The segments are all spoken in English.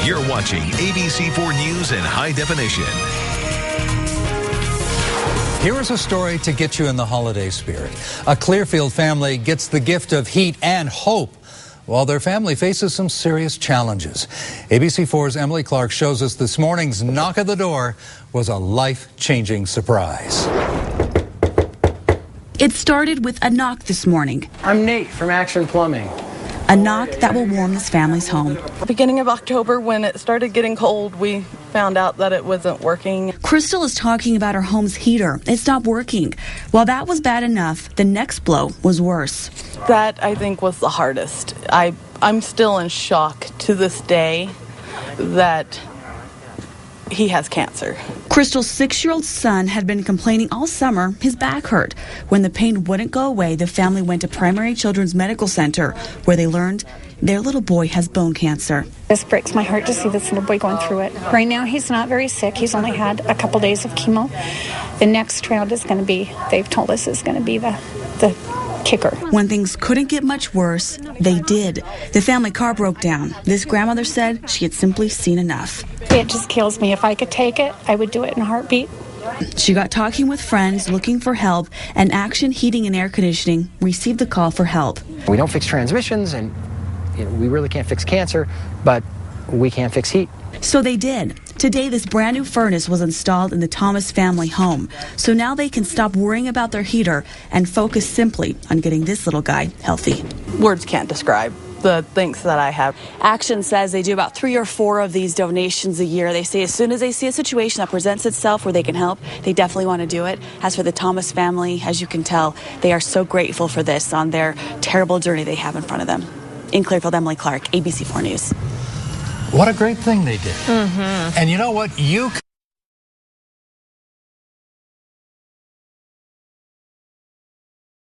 You're watching ABC4 News in high definition. Here is a story to get you in the holiday spirit. A Clearfield family gets the gift of heat and hope while their family faces some serious challenges. ABC4's Emily Clark shows us this morning's knock at the door was a life-changing surprise. It started with a knock this morning. I'm Nate from Action Plumbing. A knock that will warm this family's home. Beginning of October, when it started getting cold, we found out that it wasn't working. Crystal is talking about her home's heater. It stopped working. While that was bad enough, the next blow was worse. That, I think, was the hardest. I'm still in shock to this day that he has cancer. Crystal's 6-year-old son had been complaining all summer his back hurt. When the pain wouldn't go away, the family went to Primary Children's Medical Center, where they learned their little boy has bone cancer. This breaks my heart to see this little boy going through it. Right now, he's not very sick. He's only had a couple days of chemo. The next round is going to be, they've told us, is going to be the kicker. When things couldn't get much worse, they did. The family car broke down. This grandmother said she had simply seen enough. It just kills me. If I could take it, I would do it in a heartbeat. She got talking with friends looking for help, and Action Heating and Air Conditioning received a call for help. We don't fix transmissions, and we really can't fix cancer, but we can fix heat. So they did. Today, this brand new furnace was installed in the Thomas family home. So now they can stop worrying about their heater and focus simply on getting this little guy healthy. Words can't describe the thanks that I have. Action says they do about 3 or 4 of these donations a year. They say as soon as they see a situation that presents itself where they can help, they definitely want to do it. As for the Thomas family, as you can tell, they are so grateful for this on their terrible journey they have in front of them. In Clearfield, Emily Clark, ABC4 News. What a great thing they did. And you know what? You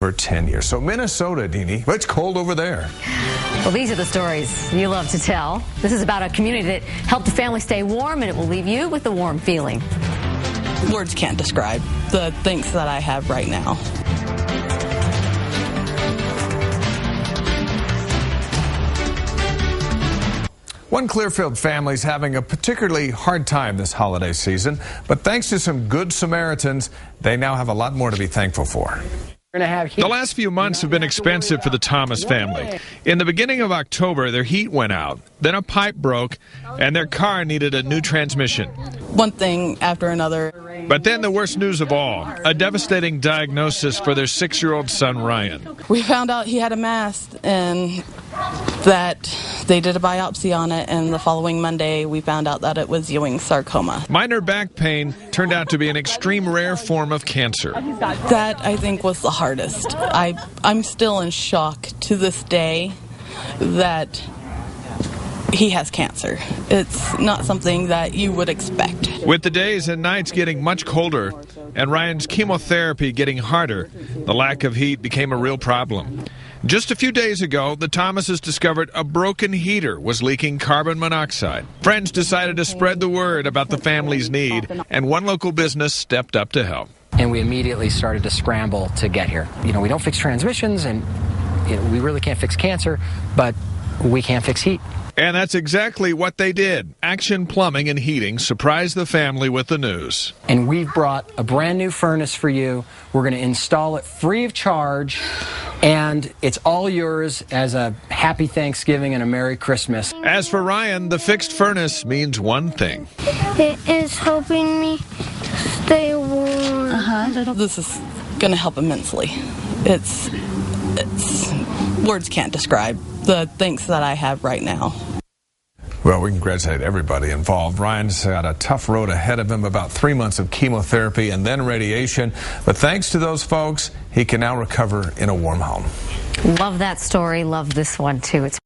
for 10 years. So Minnesota, Deanie, it's cold over there. Well, these are the stories you love to tell. This is about a community that helped the family stay warm, and it will leave you with a warm feeling. Words can't describe the thanks that I have right now. One Clearfield family's having a particularly hard time this holiday season, but thanks to some good Samaritans, they now have a lot more to be thankful for. The last few months have been expensive for the Thomas family. In the beginning of October, their heat went out, then a pipe broke, and their car needed a new transmission. One thing after another. But then the worst news of all, a devastating diagnosis for their 6-year-old son, Ryan. We found out he had a mass and that they did a biopsy on it, and the following Monday we found out that it was Ewing sarcoma. Minor back pain turned out to be an extreme rare form of cancer. That, I think, was the hardest. I'm still in shock to this day that he has cancer. It's not something that you would expect. With the days and nights getting much colder and Ryan's chemotherapy getting harder, the lack of heat became a real problem. Just a few days ago, the Thomases discovered a broken heater was leaking carbon monoxide. Friends decided to spread the word about the family's need, and one local business stepped up to help. And we immediately started to scramble to get here. We don't fix transmissions, and we really can't fix cancer, but we can fix heat. And that's exactly what they did. Action Plumbing and Heating surprised the family with the news. And we've brought a brand new furnace for you. We're going to install it free of charge, and it's all yours as a happy Thanksgiving and a Merry Christmas. As for Ryan, the fixed furnace means one thing. It is helping me stay warm. This is going to help immensely. It's words can't describe the thanks that I have right now. Well, we congratulate everybody involved. Ryan's got a tough road ahead of him, about 3 months of chemotherapy and then radiation. But thanks to those folks, he can now recover in a warm home. Love that story. Love this one, too. It's